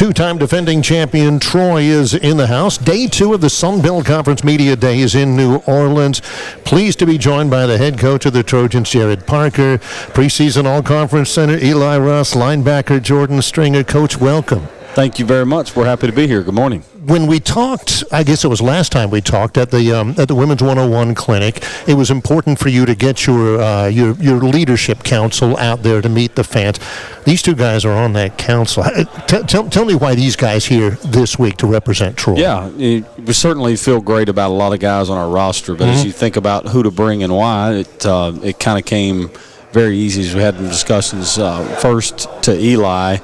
Two-time defending champion Troy is in the house. Day 2 of the Sun Belt Conference Media Days in New Orleans. Pleased to be joined by the head coach of the Trojans, Jared Parker. Preseason All-Conference center Eli Russ, linebacker Jordan Stringer. Coach, welcome. Thank you very much. We're happy to be here. Good morning. When we talked, I guess it was last time we talked at the Women's 101 clinic, it was important for you to get your leadership council out there to meet the fans. These two guys are on that council. Tell me why these guys here this week to represent Troy. Yeah, we certainly feel great about a lot of guys on our roster, but as you think about who to bring and why, it kind of came very easy as we had some discussions first to Eli.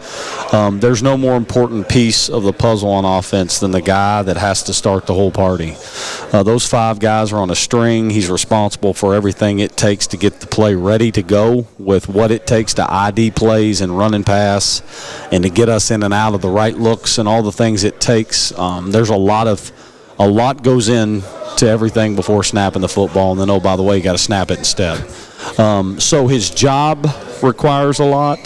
There's no more important piece of the puzzle on offense than the guy that has to start the whole party. Those 5 guys are on a string. He's responsible for everything it takes to get the play ready to go with what it takes to ID plays and run and pass and to get us in and out of the right looks and all the things it takes. There's a lot goes in to everything before snapping the football, and then, oh, by the way, you got to snap it instead. So his job requires a lot,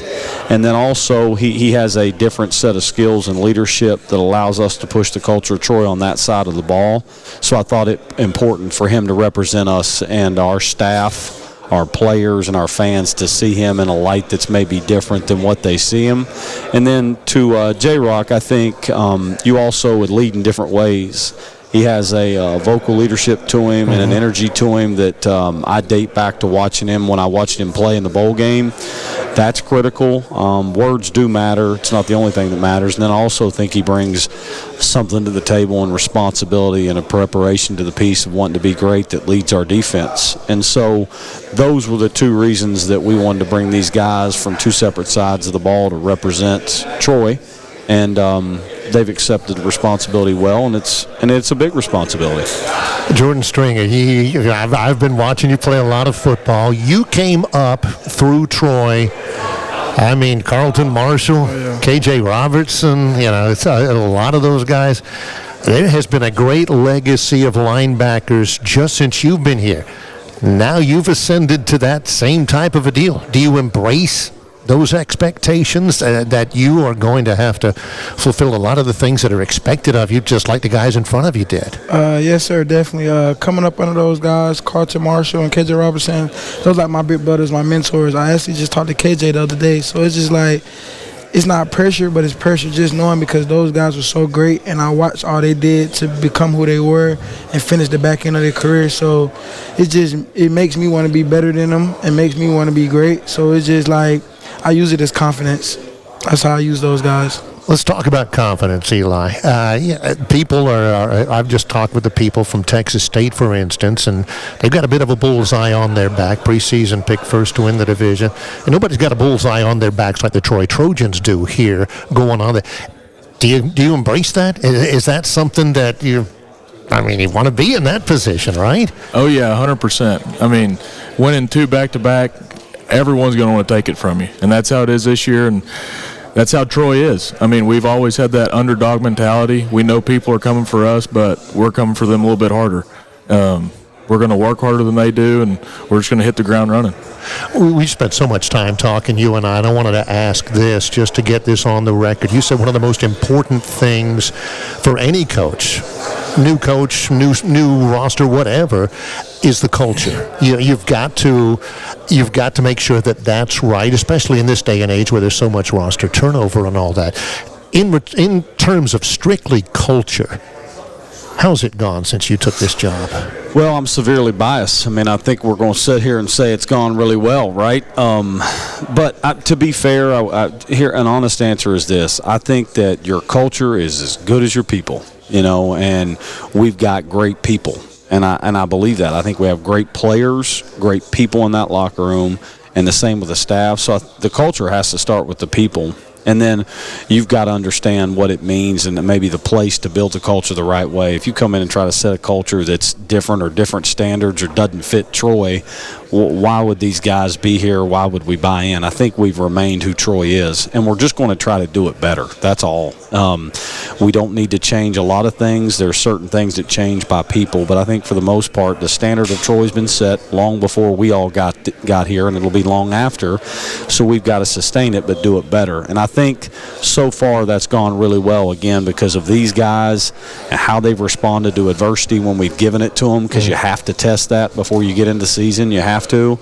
and then also he has a different set of skills and leadership that allows us to push the culture of Troy on that side of the ball. So I thought it important for him to represent us and our staff, our players, and our fans to see him in a light that's maybe different than what they see him. And then to J-Rock, I think you also would lead in different ways. He has a vocal leadership to him and an energy to him that I date back to watching him when I watched him play in the bowl game. That's critical. Words do matter. It's not the only thing that matters. And then I also think he brings something to the table and responsibility and a preparation to the piece of wanting to be great that leads our defense. And so those were the 2 reasons that we wanted to bring these guys from 2 separate sides of the ball to represent Troy. And they've accepted the responsibility well, and it's a big responsibility. Jordan Stringer, I've been watching you play a lot of football. You came up through Troy. I mean, Carlton Marshall, KJ Robertson, it's a lot of those guys. There has been a great legacy of linebackers just since you've been here. Now you've ascended to that same type of a deal. Do you embrace those expectations that you are going to have to fulfill a lot of the things that are expected of you, just like the guys in front of you did? Yes, sir, definitely. Coming up under those guys, Carlton Marshall and KJ Robertson, those like my big brothers, my mentors. I actually just talked to KJ the other day, so it's just like, it's not pressure, but it's pressure just knowing because those guys were so great, and I watched all they did to become who they were and finish the back end of their career. So it makes me want to be better than them. It makes me want to be great. So it's just like, I use it as confidence. That's how I use those guys. Let's talk about confidence, Eli. People I've just talked with the people from Texas State, for instance, and they've got a bit of a bullseye on their back. Preseason picked first to win the division. And nobody's got a bullseye on their backs like the Troy Trojans do here going on there. Do you embrace that? Is that something that you want to be in that position, right? Oh, yeah, 100%. I mean, winning 2 back-to-back, everyone's going to want to take it from you. And that's how it is this year, and that's how Troy is. I mean, we've always had that underdog mentality. We know people are coming for us, but we're coming for them a little bit harder. We're going to work harder than they do, and we're just going to hit the ground running. We spent so much time talking, you and I wanted to ask this just to get this on the record. You said one of the most important things for any coach, new roster, whatever, is the culture. You've got to make sure that that's right, especially in this day and age where there's so much roster turnover and all that. In terms of strictly culture, how's it gone since you took this job? Well, I'm severely biased. I mean, I think we're going to sit here and say it's gone really well, right? But to be fair, here an honest answer is this. I think that your culture is as good as your people, and we've got great people. And I believe that. I think we have great players, great people in that locker room, and the same with the staff. So the culture has to start with the people. And then you've got to understand what it means and maybe the place to build the culture the right way. If you come in and try to set a culture that's different or different standards or doesn't fit Troy, why would these guys be here? Why would we buy in? I think we've remained who Troy is, and we're just going to try to do it better. That's all. We don't need to change a lot of things. There are certain things that change by people, but I think for the most part, the standard of Troy's been set long before we all got here, and it'll be long after. So we've got to sustain it, but do it better. And I think so far that's gone really well, again, because of these guys and how they've responded to adversity when we've given it to them, because you have to test that before you get into the season. You have to.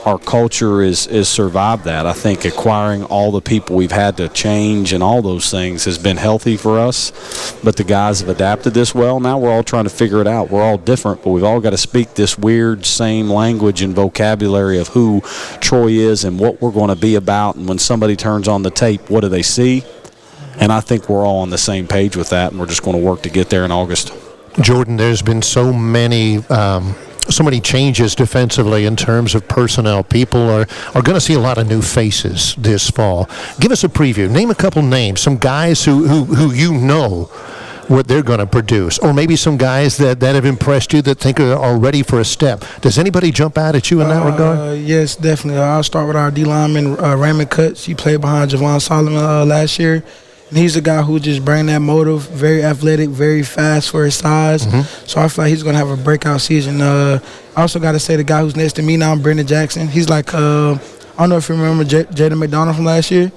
Our culture is survived that. I think acquiring all the people we've had to change and all those things has been healthy for us, but the guys have adapted this well. Now we're all trying to figure it out. We're all different, but we've all got to speak this weird same language and vocabulary of who Troy is and what we're going to be about. And when somebody turns on the tape, what do they see? And I think we're all on the same page with that, and we're just going to work to get there in August. Jordan, there's been so many changes defensively in terms of personnel. People are going to see a lot of new faces this fall. Give us a preview. Name a couple names, some guys who you know what they're going to produce, or maybe some guys that have impressed you that think are ready for a step. Does anybody jump out at you in that regard? Yes, definitely. I'll start with our D lineman, Raymond Cutts. He played behind Javon Solomon last year. And he's a guy who just brings that motive, very athletic, very fast for his size. So I feel like he's going to have a breakout season. I also got to say the guy who's next to me now, Brendan Jackson. He's like, I don't know if you remember Jaden McDonald from last year.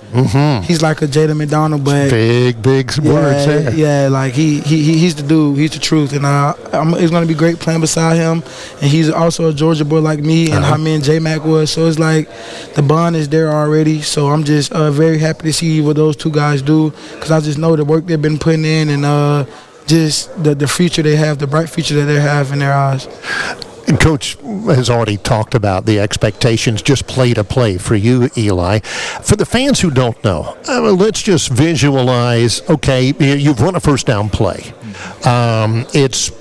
He's like a Jaden McDonald, but big words. Yeah, like he's the dude. He's the truth, and it's going to be great playing beside him. And he's also a Georgia boy like me, and how me and J-Mac was. So it's like the bond is there already. So I'm just very happy to see what those two guys do, because I just know the work they've been putting in, and just the future they have, the bright future that they have in their eyes. And Coach has already talked about the expectations, just play to play for you, Eli. For the fans who don't know, let's just visualize, okay, you've run a first down play. It's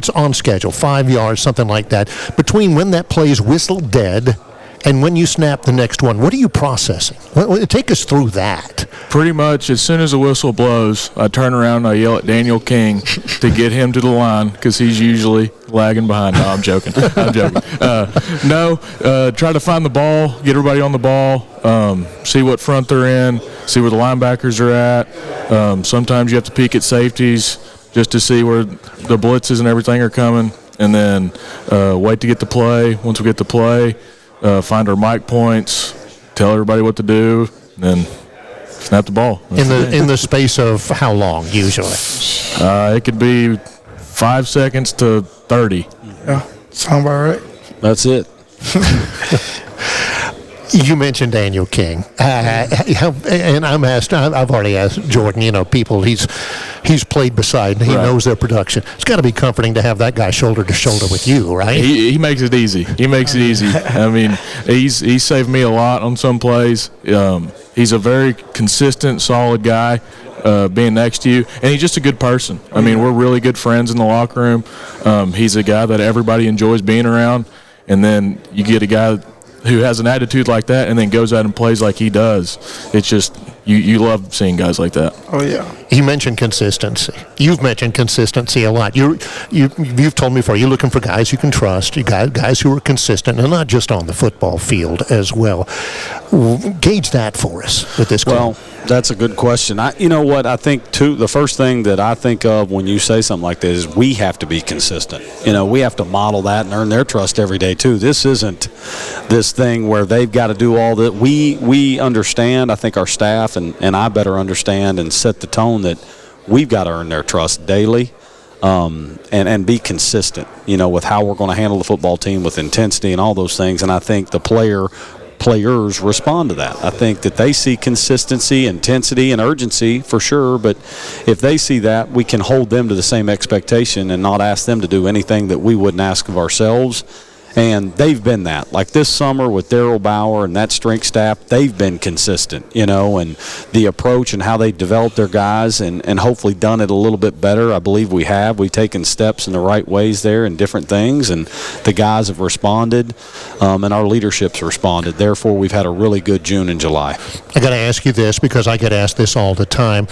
on schedule, 5 yards, something like that. Between when that play is whistled dead and when you snap the next one, what are you processing? Take us through that. Pretty much as soon as the whistle blows, I turn around and I yell at Daniel King to get him to the line, because he's usually lagging behind. No, I'm joking. Try to find the ball, get everybody on the ball, see what front they're in, see where the linebackers are at. Sometimes you have to peek at safeties just to see where the blitzes and everything are coming, and then wait to get the play. Once we get the play, find our mic points, tell everybody what to do, and then snap the ball. In the space of how long usually? It could be 5 seconds to 30. Yeah, sound about right. That's it. You mentioned Daniel King, and I've already asked Jordan. People he's played beside, and he knows their production. It's got to be comforting to have that guy shoulder to shoulder with you, right? He makes it easy. I mean, he's saved me a lot on some plays. He's a very consistent, solid guy. Being next to you, and he's just a good person. I mean, we're really good friends in the locker room. He's a guy that everybody enjoys being around, and then you get a guy who has an attitude like that and then goes out and plays like he does. It's just you love seeing guys like that. Oh yeah. You mentioned consistency. You've mentioned consistency a lot. You've told me before, you're looking for guys you can trust, guys who are consistent, and not just on the football field as well. Gauge that for us with this club. Well, that's a good question. You know what? I think, too, the first thing that I think of when you say something like this is we have to be consistent. We have to model that and earn their trust every day, too. This isn't this thing where they've got to do all that. We understand, I think our staff and I better understand and set the tone that we've got to earn their trust daily and be consistent, with how we're going to handle the football team with intensity and all those things. And I think the players respond to that. I think that they see consistency, intensity, and urgency for sure, but if they see that, we can hold them to the same expectation and not ask them to do anything that we wouldn't ask of ourselves. And they've been that. Like this summer with Darryl Bauer and that strength staff, they've been consistent, and the approach and how they developed their guys and hopefully done it a little bit better. I believe we have. We've taken steps in the right ways there and different things, and the guys have responded, and our leadership's responded. Therefore, we've had a really good June and July. I got to ask you this because I get asked this all the time.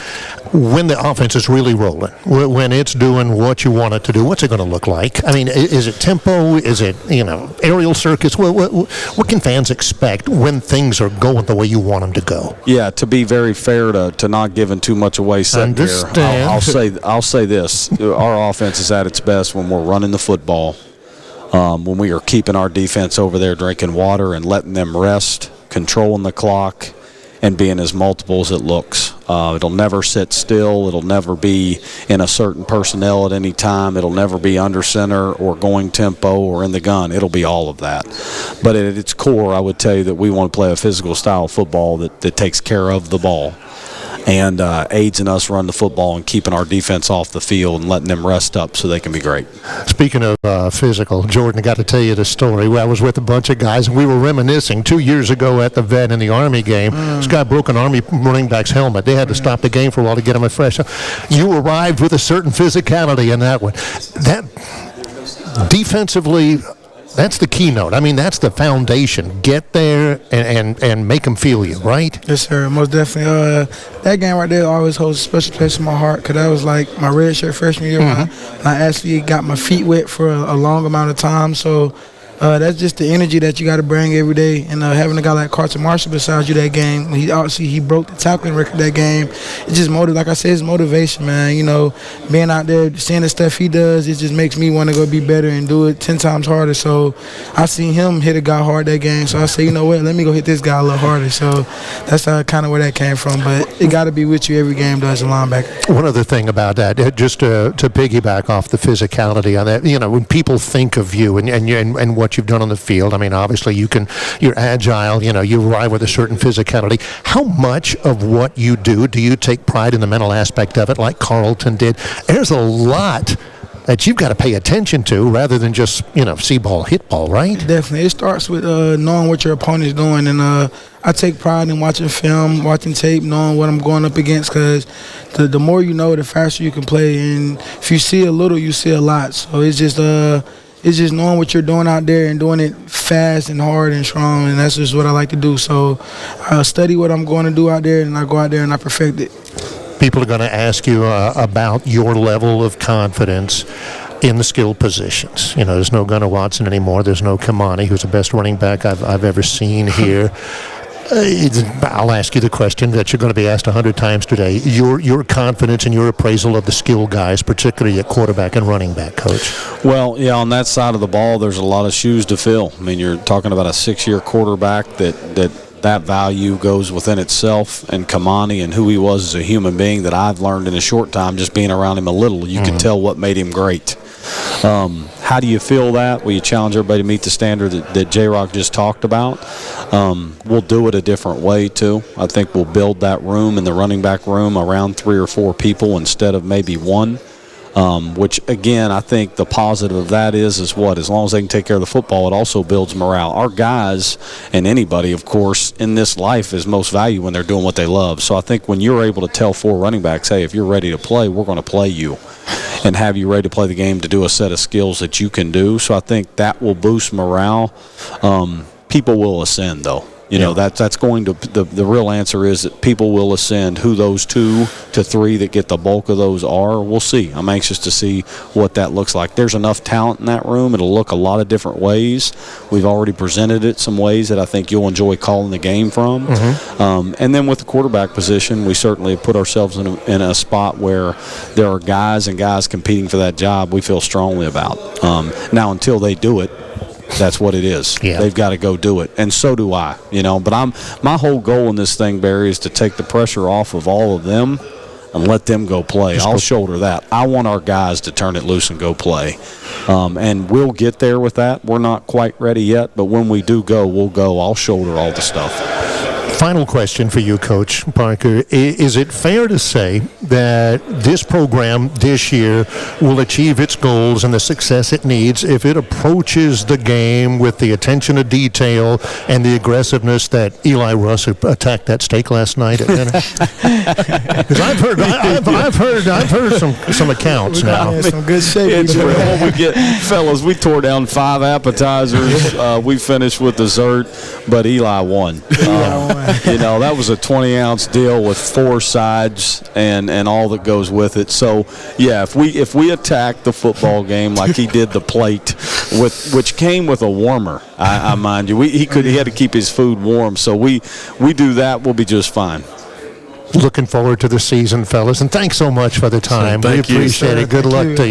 When the offense is really rolling, when it's doing what you want it to do, what's it going to look like? I mean, is it tempo? Is it, aerial circus? What can fans expect when things are going the way you want them to go? Yeah, to be very fair to not giving too much away sitting here, I'll say this. Our offense is at its best when we're running the football, when we are keeping our defense over there drinking water and letting them rest, controlling the clock, and being as multiple as it looks. It'll never sit still. It'll never be in a certain personnel at any time. It'll never be under center or going tempo or in the gun. It'll be all of that. But at its core, I would tell you that we want to play a physical style of football that takes care of the ball and aids in us run the football and keeping our defense off the field and letting them rest up so they can be great. Speaking of physical, Jordan, I got to tell you the story. I was with a bunch of guys, and we were reminiscing 2 years ago at the vet in the Army game. This guy broke an Army running back's helmet. They had to stop the game for a while to get him fresh. You arrived with a certain physicality in that one. That defensively, that's the keynote. I mean, that's the foundation. Get there and make them feel you, right? Yes, sir. Most definitely. That game right there always holds a special place in my heart because that was like my red shirt freshman year. And I actually got my feet wet for a long amount of time. So that's just the energy that you got to bring every day. And having a guy like Carlton Martial beside you that game, he broke the tackling record that game. It's just like I said, it's motivation, man. You know, being out there, seeing the stuff he does, it just makes me want to go be better and do it 10 times harder. So I seen him hit a guy hard that game. So I said, you know what, let me go hit this guy a little harder. So that's kind of where that came from. But it got to be with you every game as a linebacker. One other thing about that, just to piggyback off the physicality on that, you know, when people think of you and what you've done on the field, I mean, obviously you're agile, you know, you arrive with a certain physicality. How much of what you do you take pride in the mental aspect of it, like Carlton did? There's a lot that you've got to pay attention to rather than just, you know, see ball, hit ball, right? Definitely. It starts with knowing what your opponent's doing. And I take pride in watching film, watching tape, knowing what I'm going up against because the more you know, the faster you can play. And if you see a little, you see a lot. So it's just knowing what you're doing out there and doing it fast and hard and strong, and that's just what I like to do. So I study what I'm going to do out there, and I go out there and I perfect it. People are going to ask you about your level of confidence in the skill positions. You know, there's no Gunnar Watson anymore. There's no Kamani, who's the best running back I've ever seen here. I'll ask you the question that you're going to be asked 100 times today. Your confidence and your appraisal of the skill guys, particularly at quarterback and running back, Coach. Well, yeah, on that side of the ball, there's a lot of shoes to fill. I mean, you're talking about a 6-year quarterback that value goes within itself, and Kamani and who he was as a human being that I've learned in a short time just being around him a little. You can tell what made him great. How do you feel that? Well, you challenge everybody to meet the standard that J-Rock just talked about. We'll do it a different way, too. I think we'll build that room in the running back room around 3 or 4 people instead of maybe 1. Which, again, I think the positive of that is what? As long as they can take care of the football, it also builds morale. Our guys and anybody, of course, in this life is most valued when they're doing what they love. So I think when you're able to tell 4 running backs, hey, if you're ready to play, we're going to play you, and have you ready to play the game to do a set of skills that you can do. So I think that will boost morale. People will ascend, though. You know, that's going to the real answer is that people will ascend. Who those 2 to 3 that get the bulk of those are, we'll see. I'm anxious to see what that looks like. There's enough talent in that room. It'll look a lot of different ways. We've already presented it some ways that I think you'll enjoy calling the game from. And then with the quarterback position, we certainly put ourselves in a spot where there are guys competing for that job we feel strongly about. Now, until they do it, that's what it is. Yeah. They've got to go do it, and so do I. You know, but my whole goal in this thing, Barry, is to take the pressure off of all of them and let them go play. I'll shoulder that. I want our guys to turn it loose and go play, and we'll get there with that. We're not quite ready yet, but when we do go, we'll go. I'll shoulder all the stuff. Final question for you, Coach Parker. Is it fair to say that this program this year will achieve its goals and the success it needs if it approaches the game with the attention to detail and the aggressiveness that Eli Russ attacked that steak last night at dinner? Because I've heard some accounts now. Some good shape. Fellas, we tore down 5 appetizers. We finished with dessert, but Eli won. You know, that was a 20-ounce deal with 4 sides and all that goes with it. So, yeah, if we attack the football game like he did the plate, which came with a warmer, I mind you, he had to keep his food warm. So we do that, we'll be just fine. Looking forward to the season, fellas, and thanks so much for the time. We Thank you, appreciate sir. it. Good Thank luck you. to you.